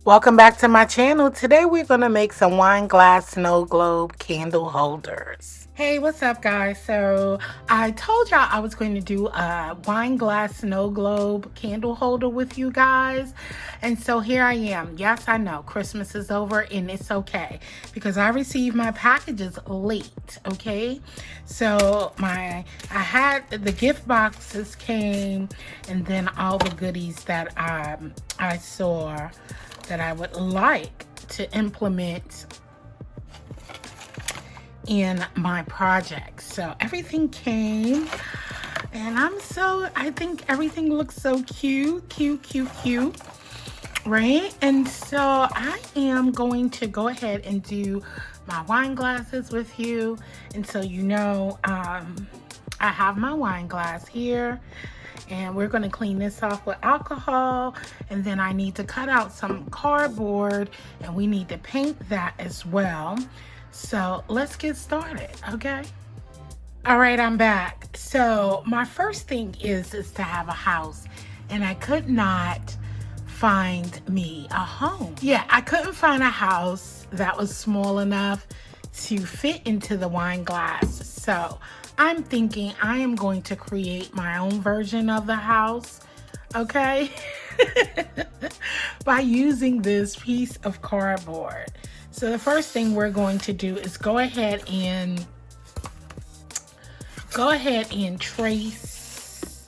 Welcome back to my channel. Today we're going to make some wine glass snow globe candle holders. Hey, what's up guys? So I told y'all I was going to do a wine glass snow globe candle holder with you guys. And so here I am. Yes, I know Christmas is over and it's okay because I received my packages late, okay? So I had the gift boxes came and then all the goodies that I saw that I would like to implement in my project. So everything came and I think everything looks so cute, right? And so I am going to go ahead and do my wine glasses with you. And so I have my wine glass here. And we're going to clean this off with alcohol, and then I need to cut out some cardboard and we need to paint that as well. So let's get started, okay? All right, I'm back. So my first thing is to have a house, and I could not find me a home. Yeah, I couldn't find a house that was small enough to fit into the wine glass. So I'm thinking I am going to create my own version of the house, okay? By using this piece of cardboard. So the first thing we're going to do is go ahead and trace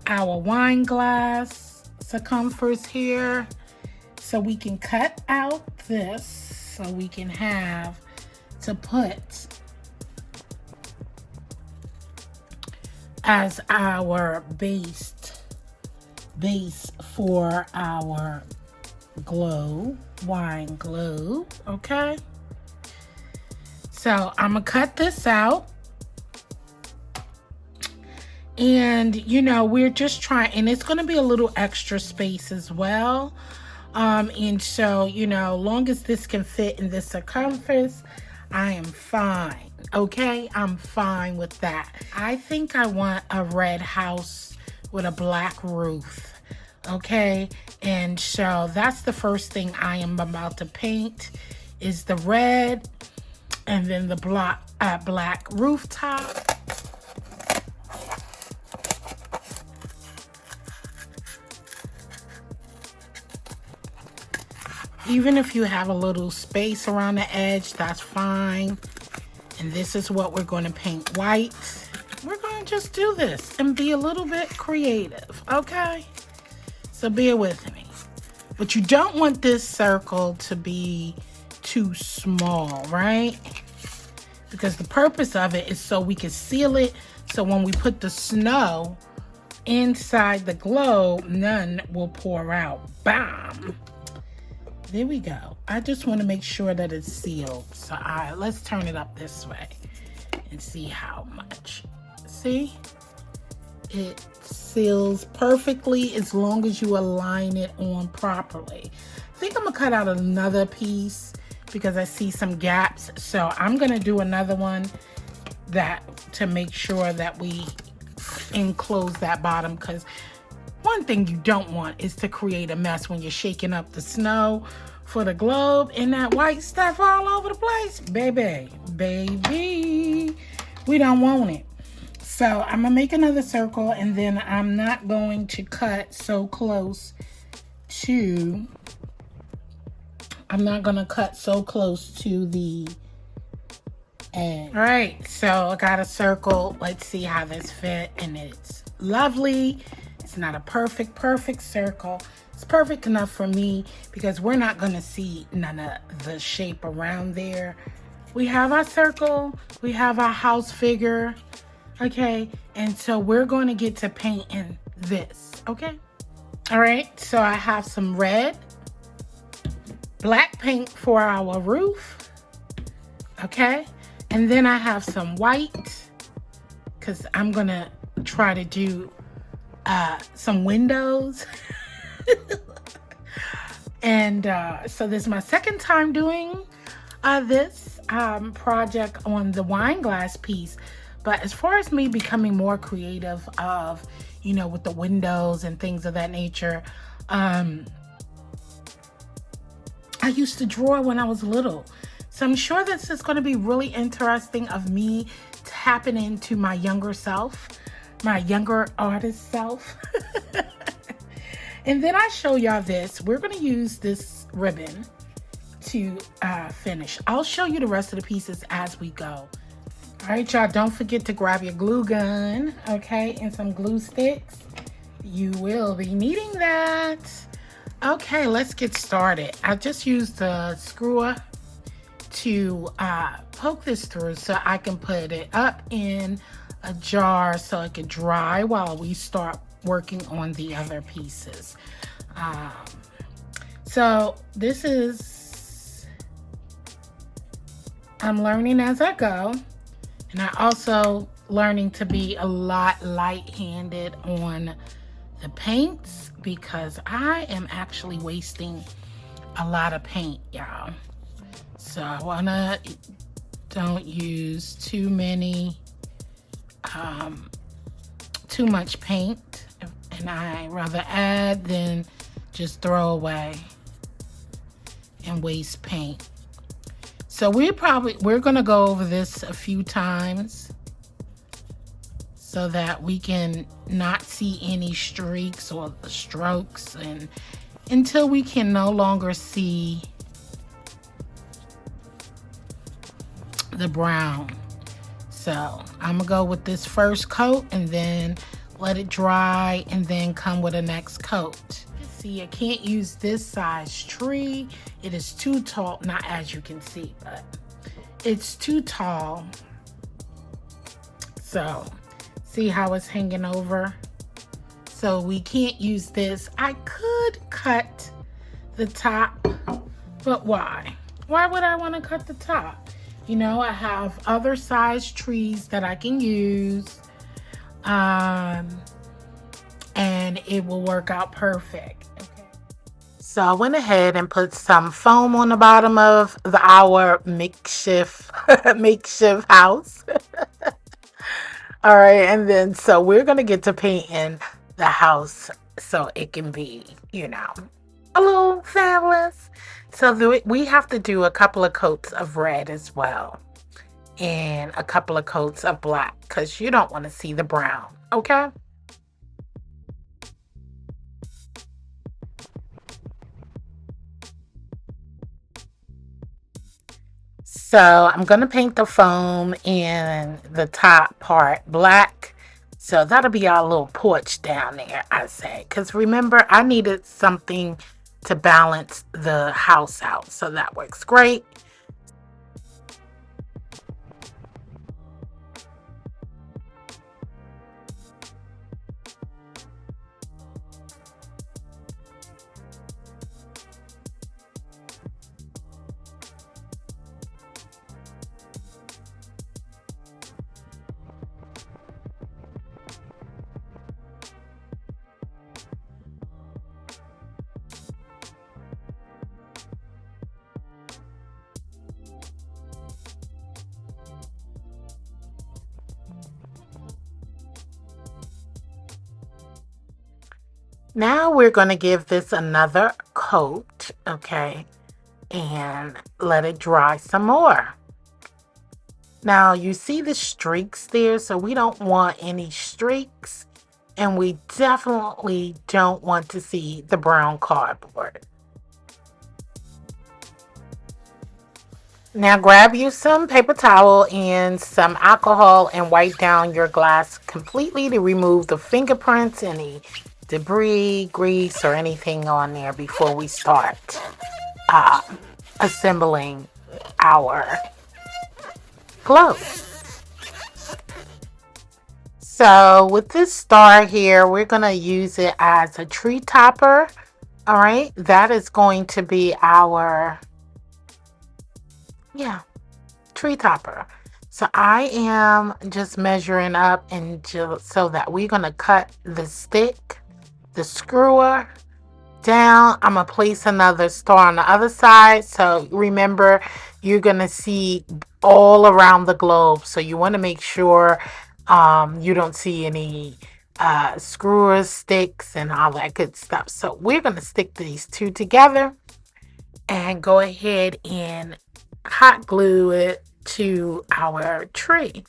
our wine glass circumference here so we can cut out this so we can have to put as our base for our wine globe, okay? So I'm gonna cut this out. And we're just trying, and it's going to be a little extra space as well. And so, long as this can fit in the circumference, I am fine. Okay, I'm fine with that. I think I want a red house with a black roof. Okay, and so that's the first thing I am about to paint is the red, and then the black rooftop. Even if you have a little space around the edge, that's fine. And this is what we're going to paint white. We're going to just do this and be a little bit creative, okay? So bear with me. But you don't want this circle to be too small, right? Because the purpose of it is so we can seal it. So when we put the snow inside the globe, none will pour out. Bam! There we go. I just want to make sure that it's sealed. So let's turn it up this way and see how much. See? It seals perfectly as long as you align it on properly. I think I'm going to cut out another piece because I see some gaps. So I'm going to do another one to make sure that we enclose that bottom, because one thing you don't want is to create a mess when you're shaking up the snow for the globe and that white stuff all over the place. Baby, we don't want it. So I'm gonna make another circle, and then I'm not going to cut so close to, the edge. All right, so I got a circle. Let's see how this fit, and it's lovely. It's not a perfect circle. It's perfect enough for me because we're not going to see none of the shape around there. We have our circle. We have our house figure. Okay. And so we're going to get to painting this. Okay. All right. So I have some red, black paint for our roof. Okay. And then I have some white because I'm going to try to do some windows. And so this is my second time doing this project on the wine glass piece. But as far as me becoming more creative of, with the windows and things of that nature, I used to draw when I was little. So I'm sure this is going to be really interesting of me tapping into my younger self, my younger artist self. And then I show y'all this. We're going to use this ribbon to finish. I'll show you the rest of the pieces as we go. All right, y'all, don't forget to grab your glue gun, okay, and some glue sticks. You will be needing that. Okay, let's get started. I just used the screwer to poke this through so I can put it up in a jar so it can dry while we start working on the other pieces. So this is, I'm learning as I go, and I also learning to be a lot light-handed on the paints because I am actually wasting a lot of paint, y'all. So I wanna don't use too much paint, and I rather add than just throw away and waste paint. So we're gonna go over this a few times so that we can not see any streaks or the strokes, and until we can no longer see the brown. So I'm gonna go with this first coat and then let it dry and then come with a next coat. See, I can't use this size tree. It is too tall, not as you can see, but it's too tall. So see how it's hanging over? So we can't use this. I could cut the top, but why? Why would I want to cut the top? You know, I have other size trees that I can use, and it will work out perfect. Okay. So I went ahead and put some foam on the bottom of our makeshift house. All right, and then so we're gonna get to painting the house so it can be, you know, a little fabulous. So we have to do a couple of coats of red as well, and a couple of coats of black because you don't want to see the brown, okay? So I'm going to paint the foam and the top part black. So that'll be our little porch down there, I say. Because remember, I needed something to balance the house out. So that works great. Now we're going to give this another coat, okay, and let it dry some more. Now you see the streaks there, so we don't want any streaks, and we definitely don't want to see the brown cardboard. Now grab you some paper towel and some alcohol and wipe down your glass completely to remove the fingerprints, any debris, grease, or anything on there before we start assembling our globe. So with this star here, we're going to use it as a tree topper. All right, that is going to be our, tree topper. So I am just measuring up and just so that we're going to cut the stick, the screwer down. I'm going to place another star on the other side. So remember, you're going to see all around the globe. So you want to make sure you don't see any screwers, sticks, and all that good stuff. So we're going to stick these two together. and go ahead and hot glue it to our tree.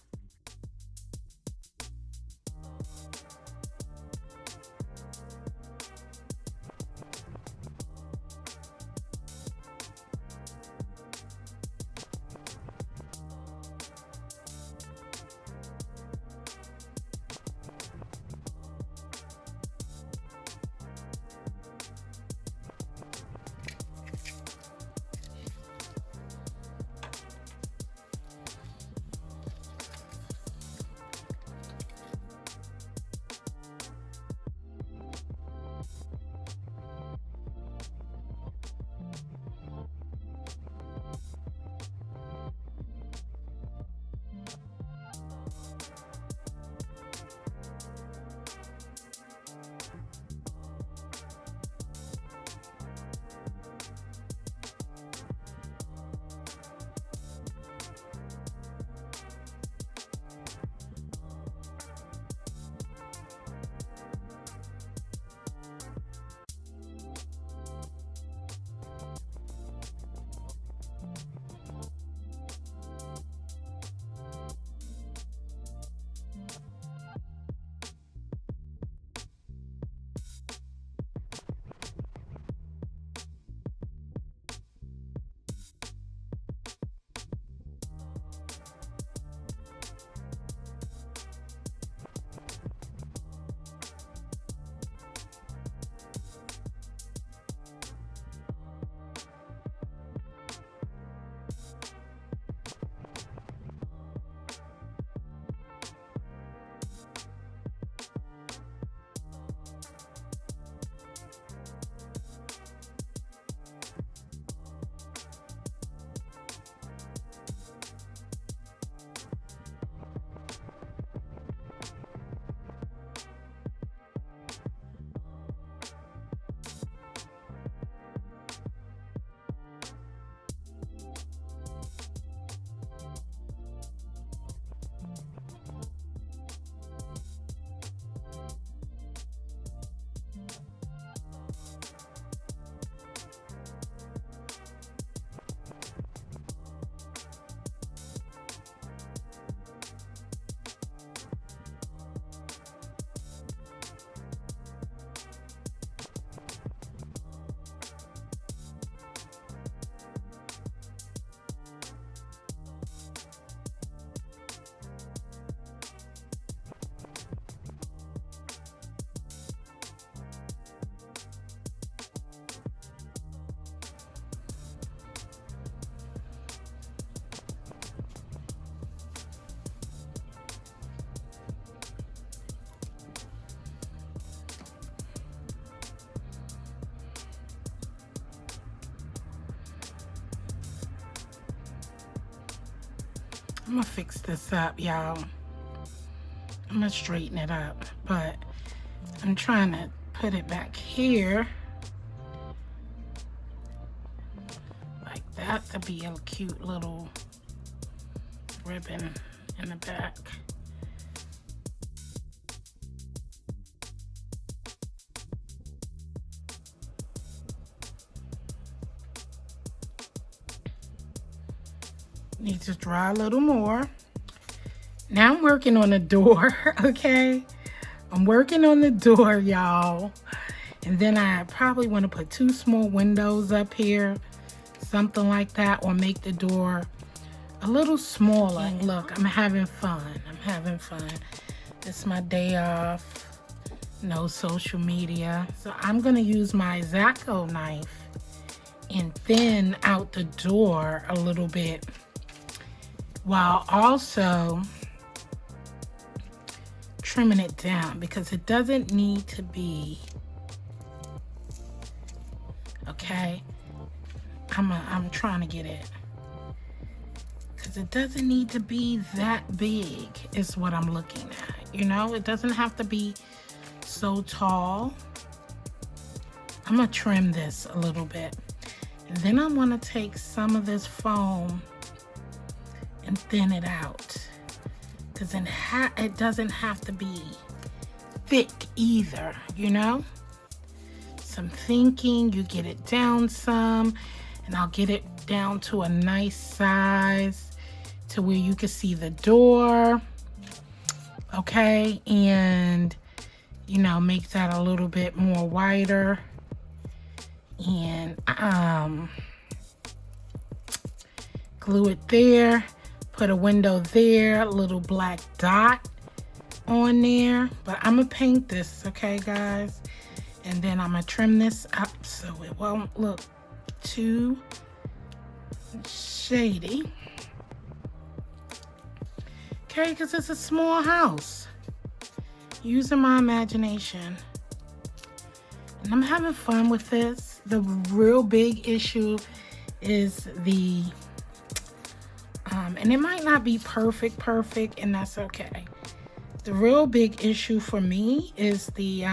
I'm gonna fix this up, y'all. I'm gonna straighten it up, but I'm trying to put it back here like that to be a cute little ribbon in the back. Need to dry a little more. Now I'm working on the door, okay? I'm working on the door, y'all. And then I probably want to put 2 small windows up here, something like that, or make the door a little smaller. And look, I'm having fun. I'm having fun. It's my day off. No social media. So I'm gonna use my X-Acto knife and thin out the door a little bit, while also trimming it down, because it doesn't need to be, okay? I'm trying to get it, because it doesn't need to be that big is what I'm looking at. You know, it doesn't have to be so tall. I'm gonna trim this a little bit, and then I want to take some of this foam and thin it out, because it doesn't have to be thick either, you know? Some thinking, you get it down some, And I'll get it down to a nice size to where you can see the door. Okay, and you know, make that a little bit more wider. And glue it there. Put a window there, a little black dot on there. But I'm gonna paint this, okay guys? And then I'm gonna trim this up so it won't look too shady. Okay, because it's a small house. Using my imagination. And I'm having fun with this. The real big issue is the, and it might not be perfect, and that's okay. The real big issue for me is the,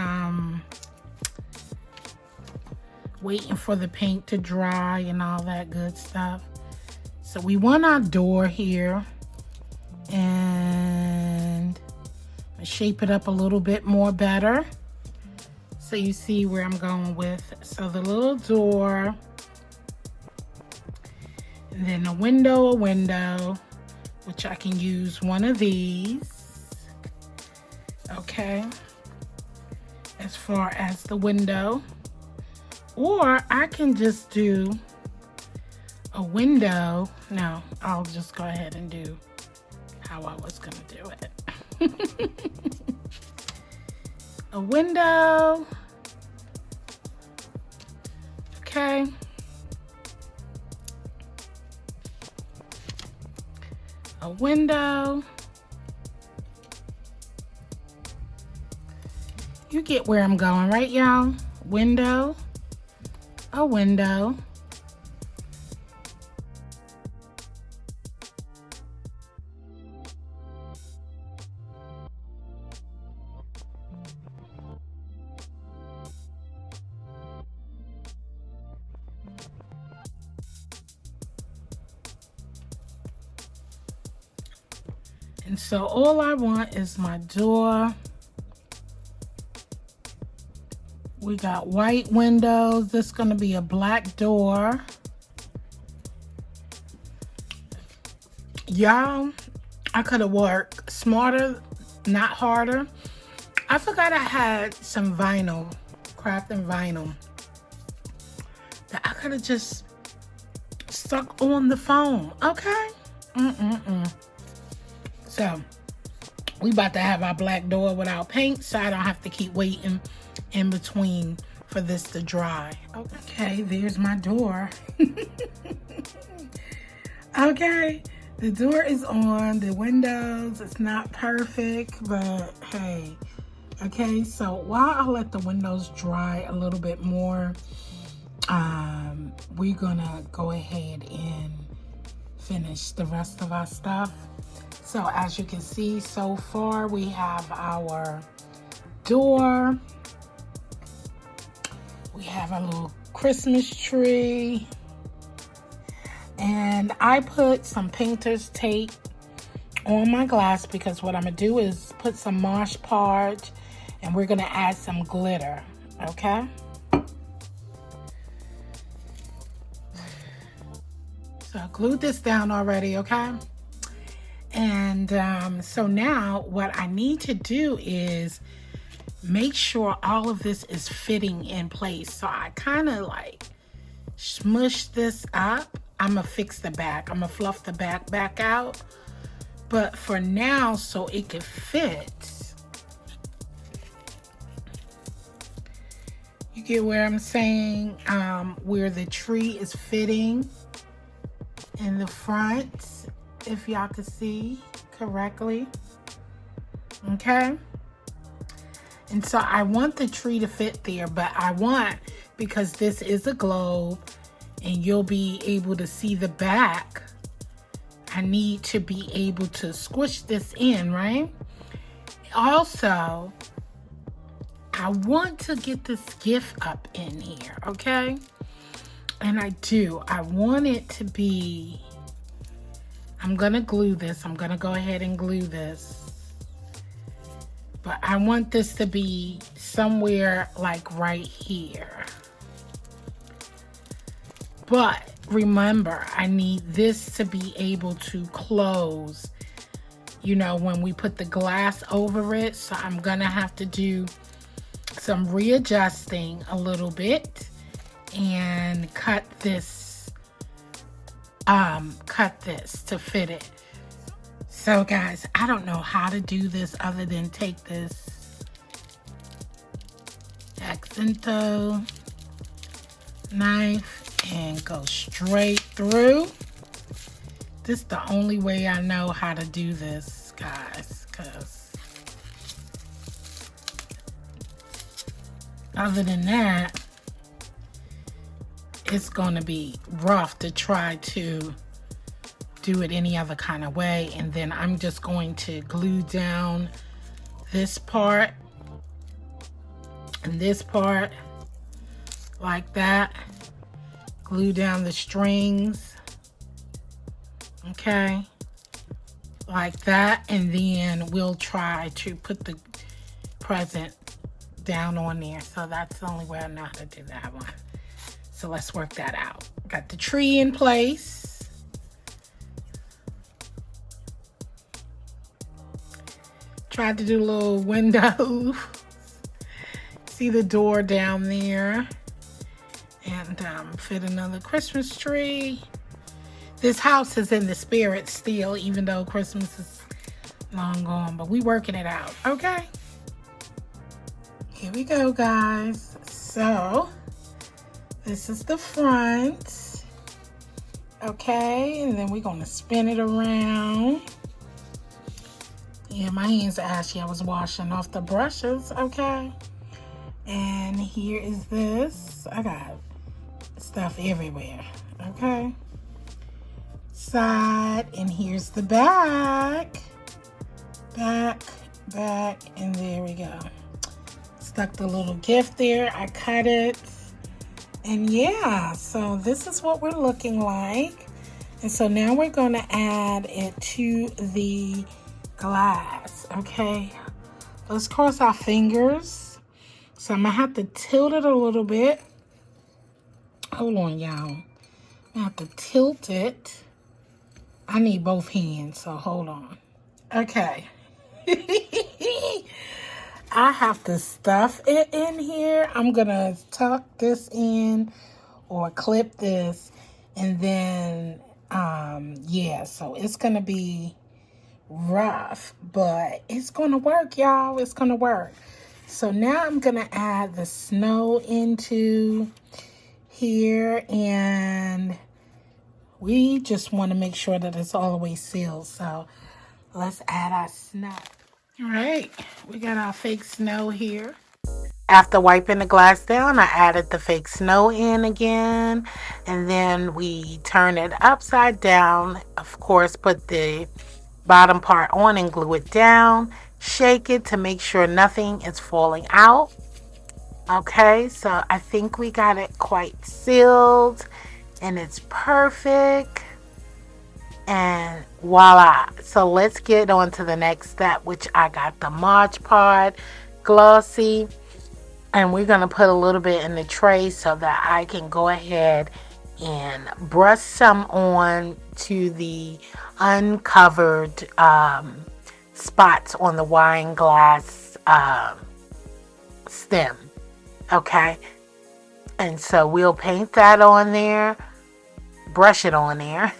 waiting for the paint to dry and all that good stuff. So we want our door here, and shape it up a little bit more better so you see where I'm going with. So the little door, and then a window, which I can use one of these, okay, as far as the window. Or I can just do a window. No, I'll just go ahead and do how I was gonna do it. A window. Okay. A window. You get where I'm going, right, y'all? Window. A window. And so all I want is my door. We got white windows. This is going to be a black door. Y'all, I could have worked smarter, not harder. I forgot I had some vinyl, crafting vinyl, that I could have just stuck on the foam, okay? So, we about to have our black door without paint, so I don't have to keep waiting in between for this to dry. Okay, there's my door. Okay, the door is on, the windows, it's not perfect, but hey. Okay, so while I let the windows dry a little bit more, we're gonna go ahead and finish the rest of our stuff. So as you can see, so far we have our door. We have a little Christmas tree. And I put some painter's tape on my glass because what I'm gonna do is put some Mosh Podge and we're gonna add some glitter, okay? So I glued this down already, okay? And so now what I need to do is make sure all of this is fitting in place. So I kind of like smush this up. I'm gonna fix the back. I'm gonna fluff the back out. But for now, so it could fit, you get where I'm saying, where the tree is fitting in the front, if y'all could see correctly, okay? And so I want the tree to fit there, but I want, because this is a globe and you'll be able to see the back, I need to be able to squish this in, right? Also, I want to get this gift up in here, okay? And I do. I want it to be, I'm gonna glue this. I'm gonna go ahead and glue this. But I want this to be somewhere like right here. But remember, I need this to be able to close, you know, when we put the glass over it. So I'm gonna have to do some readjusting a little bit and cut this to fit it. So guys, I don't know how to do this other than take this X-Acto knife and go straight through. This is the only way I know how to do this, guys, because other than that, it's gonna be rough to try to do it any other kind of way. And then I'm just going to glue down this part and this part like that. Glue down the strings, okay, like that, and then we'll try to put the present down on there. So that's the only way I know how to do that one. So let's work that out. Got the tree in place. Tried to do a little window. See the door down there. And fit another Christmas tree. This house is in the spirit still, even though Christmas is long gone, but we working it out, okay? Here we go, guys. So this is the front, okay? And then we're gonna spin it around. Yeah, my hands are ashy. I was washing off the brushes, okay? And here is this. I got stuff everywhere, okay? Side, and here's the back. Back, and there we go. Stuck the little gift there. I cut it. And yeah, so this is what we're looking like. And so now we're gonna add it to the glass, okay? Let's cross our fingers. So I'm gonna have to tilt it a little bit. Hold on, y'all. I have to tilt it. I need both hands, so hold on. Okay. I have to stuff it in here. I'm gonna tuck this in or clip this, and then yeah, so it's gonna be rough, but it's gonna work, y'all. It's gonna work. So now I'm gonna add the snow into here, and we just want to make sure that it's all the way sealed. So let's add our snow. All right, we got our fake snow here. After wiping the glass down, I added the fake snow in again, and then we turn it upside down. Of course, put the bottom part on and glue it down. Shake it to make sure nothing is falling out. Okay, so I think we got it quite sealed and it's perfect. And voila. So let's get on to the next step, which I got the Mod Podge Glossy. And we're going to put a little bit in the tray so that I can go ahead and brush some on to the uncovered spots on the wine glass stem. Okay, and so we'll paint that on there, brush it on there,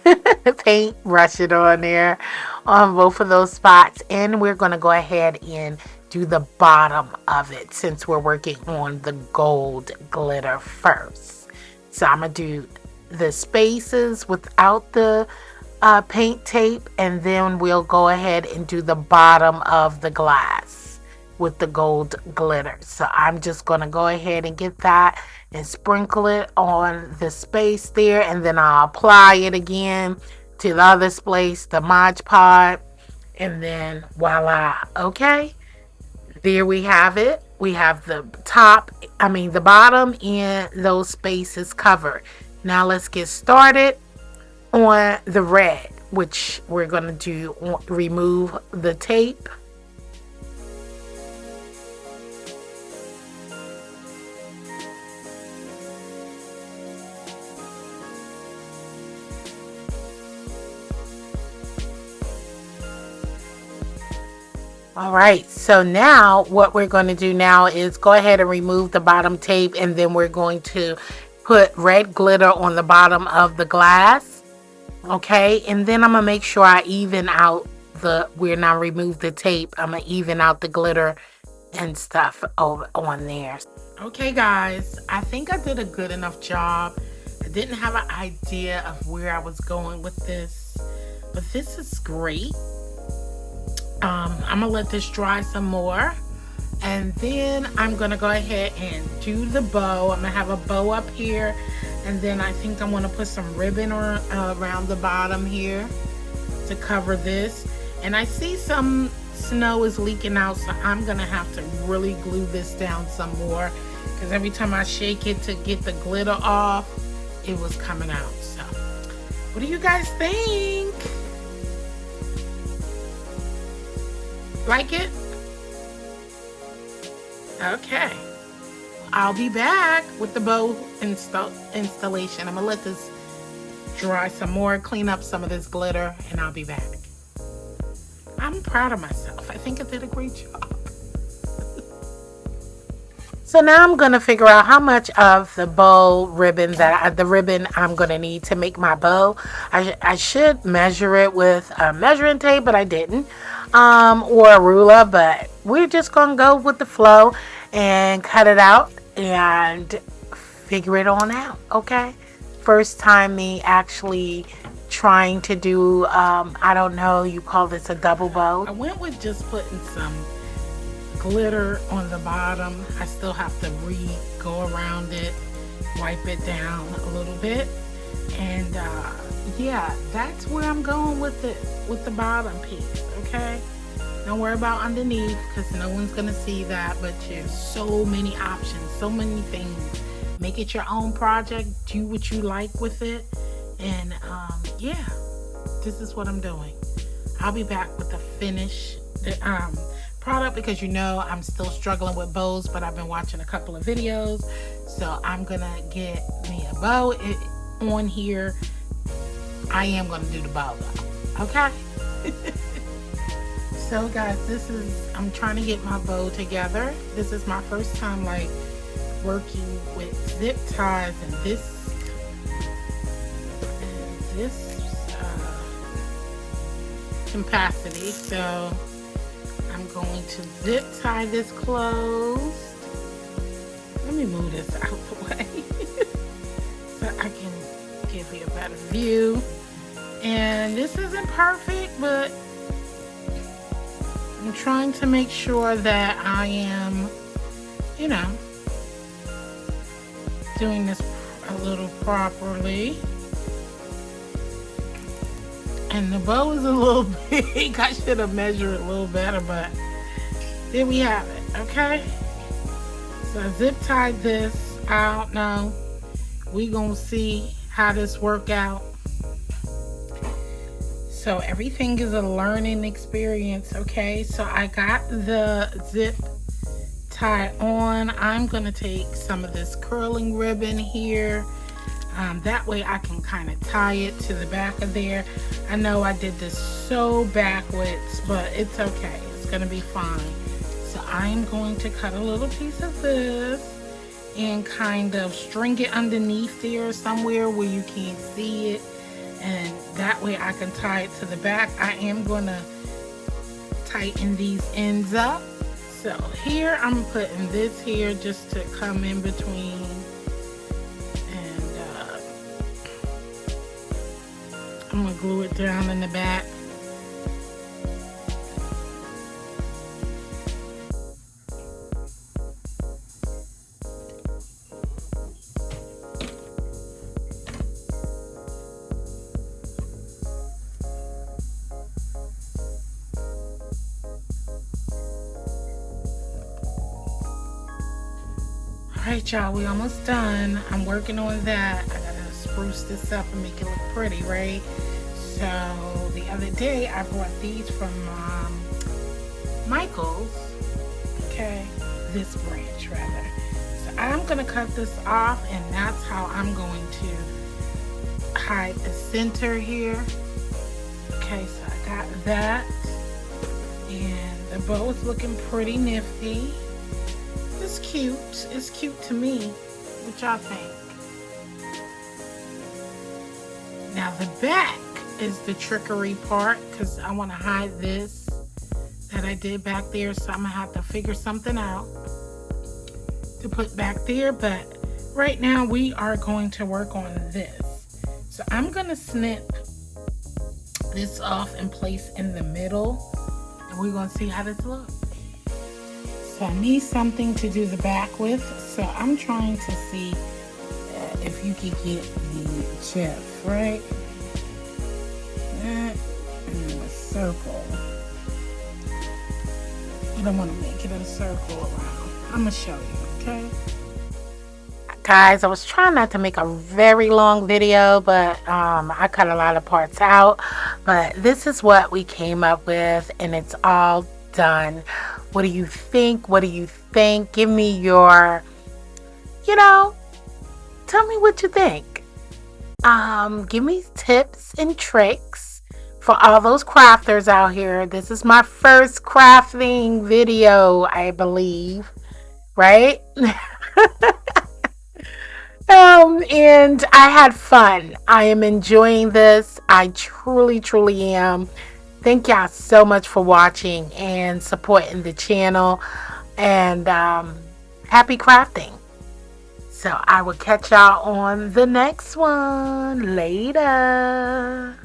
brush it on there on both of those spots, and we're going to go ahead and do the bottom of it since we're working on the gold glitter first. So I'm going to do the spaces without the paint tape, and then we'll go ahead and do the bottom of the glass with the gold glitter. So I'm just going to go ahead and get that and sprinkle it on the space there, and then I'll apply it again to the other space, the Mod Podge, and then voila. Okay, there we have it. We have the bottom and those spaces covered. Now let's get started on the red, which we're going to do, remove the tape. All right, so now what we're going to do now is go ahead and remove the bottom tape, and then we're going to put red glitter on the bottom of the glass. Okay, and then I'm gonna make sure I even out where I remove the tape. I'm gonna even out the glitter and stuff over on there. Okay guys, I think I did a good enough job. I didn't have an idea of where I was going with this, but this is great. I'm gonna let this dry some more, and then I'm gonna go ahead and do the bow. I'm gonna have a bow up here, and then I think I'm gonna put some ribbon around the bottom here to cover this. And I see some snow is leaking out, so I'm gonna have to really glue this down some more, because every time I shake it to get the glitter off, it was coming out. So what do you guys think? Like it? Okay, I'll be back with the bow installation. I'm gonna let this dry some more, clean up some of this glitter, and I'll be back. I'm proud of myself. I think I did a great job. So now I'm gonna figure out how much of the bow ribbon I'm gonna need to make my bow. I should measure it with a measuring tape, but I didn't, or a ruler. But we're just gonna go with the flow and cut it out and figure it on out. Okay, first time me actually trying to do I don't know, you call this a double bow. I went with just putting some glitter on the bottom. I still have to go around it, wipe it down a little bit, and yeah, that's where I'm going with it, with the bottom piece. Okay, don't worry about underneath, because no one's gonna see that. But there's so many options, so many things. Make it your own project, do what you like with it, and yeah, this is what I'm doing. I'll be back with the finished product, because you know I'm still struggling with bows, but I've been watching a couple of videos, so I'm gonna get me a bow on here. I am gonna do the bow though, okay? So guys, I'm trying to get my bow together. This is my first time like working with zip ties and this capacity. So I'm going to zip tie this closed. Let me move this out the way so I can give you a better view. And this isn't perfect, but I'm trying to make sure that I am, you know, doing this a little properly. And the bow is a little big. I should have measured it a little better, but there we have it. Okay, so I zip tied this. I don't know, we gonna see how this work out. So everything is a learning experience. Okay, so I got the zip tie on. I'm gonna take some of this curling ribbon here. That way I can kind of tie it to the back of there. I know I did this so backwards, but it's okay. It's gonna be fine. So I'm going to cut a little piece of this and kind of string it underneath there somewhere where you can't see it. And that way I can tie it to the back. I am gonna tighten these ends up. So here I'm putting this here just to come in between. I'm gonna glue it down in the back. Alright y'all, we almost done. I'm working on that. I gotta spruce this up and make it look pretty, right? So the other day I bought these from Michael's, okay, this branch rather. So I'm gonna cut this off, and that's how I'm going to hide the center here. Okay, so I got that, and The bow is looking pretty nifty. It's cute. It's cute to me. What y'all think? Now the back is the trickery part because I want to hide this that I did back there. So I'm going to have to figure something out to put back there. But right now we are going to work on this. So I'm going to snip this off and place in the middle. And we're going to see how this looks. So I need something to do the back with. So I'm trying to see if you could get the chip, right? And a circle. I don't want to make it a circle around. I'm going to show you, okay? Guys, I was trying not to make a very long video, but I cut a lot of parts out. But this is what we came up with, and it's all done. What do you think? What do you think? Give me your, tell me what you think. Give me tips and tricks for all those crafters out here. This is my first crafting video, I believe, right? And I had fun. I am enjoying this. I truly, truly am. Thank y'all so much for watching and supporting the channel. And happy crafting. So I will catch y'all on the next one. Later.